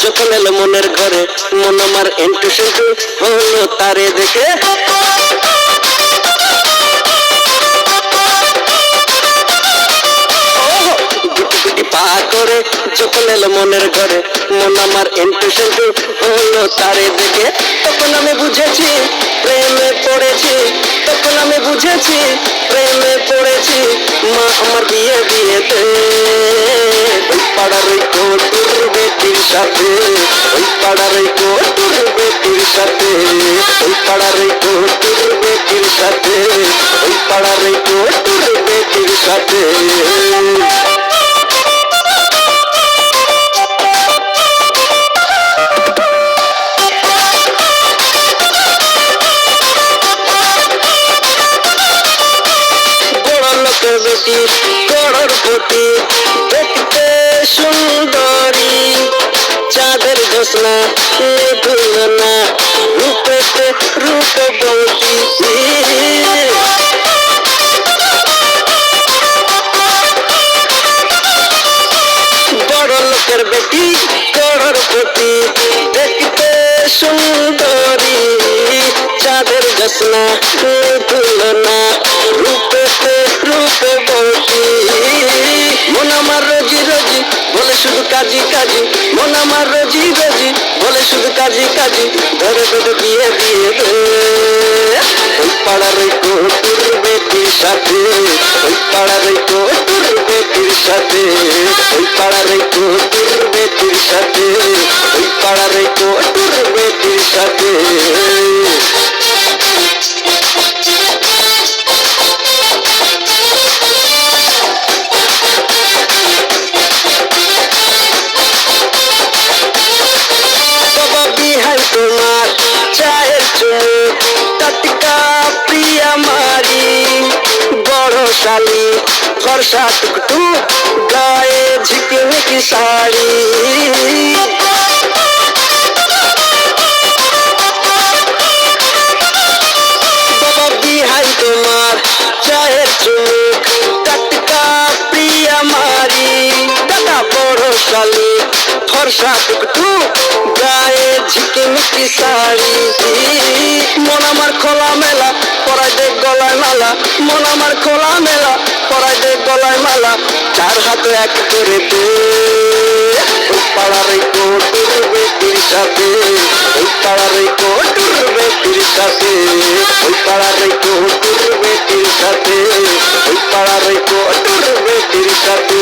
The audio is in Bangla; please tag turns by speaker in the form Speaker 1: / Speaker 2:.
Speaker 1: যখন এলো মনের ঘরে, মন আমার এন্টু সেন্টু হলো তারে দেখে। পা করে যখন এলো মনের ঘরে, মন আমার এন্টু সেন্টু হলো তারে দেখে। তখন আমি বুঝেছি প্রেমে পড়েছি, তখন আমি বুঝেছি প্রেমে পড়েছি। মা আমার বিয়ে দিয়েতে ওই পাড়ার ওই কটুর বেটির সাথে, ওই পাড়ার ওই কটুর বেটির সাথে, ওই পাড়ার ওই কটুর বেটির সাথে, ওই পাড়ার ওই কটুর বেটির সাথে। বেটি করোড়পতি, দেখতে সুন্দরী, চাঁদের জ্যোৎস্না তুলনা, রূপেতে রূপবতী। বড় লোকের বেটি করোড়পতি, দেখতে সুন্দরী, চাঁদের জ্যোৎস্না তুলনা, রূপেতে রূপবতী। মন আমার রোজি রোজি বলে শুধু কাজী কাজী, মন আমার রোজি রোজি বলে শুধু কাজী কাজী। ধরে ধরে বিয়ে দিয়ে দে ওই পাড়ার ওই কটুর বেটির সাথে, ওই পাড়ার ওই কটুর বেটির সাথে, ওই পাড়ার ওই কটুর বেটির সাথে, ওই পাড়ার ওই কটুর বেটির সাথে। তোমার চায়ের চুমুক টাটকা প্রিয়া মারি, বড় শালি ফর্সা টুকটুক গায়ে ঝিকিমিকি শাড়ি। বাবা বিহাই তোমার চায়ের চুমুক টাটকা প্রিয়া মারি, দাদা বড় শালি ফর্সা টুকটুক গায়ে ঝিকিমিকি শাড়ি। মন আমার খোলা মেলা পরাই দে গলায় মালা, মন আমার খোলা মেলা পরাই দে গলায় মালা। চার হাতে এক করে দে ওই পাড়ার ওই কটুর বেটির সাথে, ওই পাড়ার ওই কটুর বেটির সাথে, ওই পাড়ার ওই কটুর বেটির সাথে, ওই পাড়ার ওই কটুর বেটির সাথে।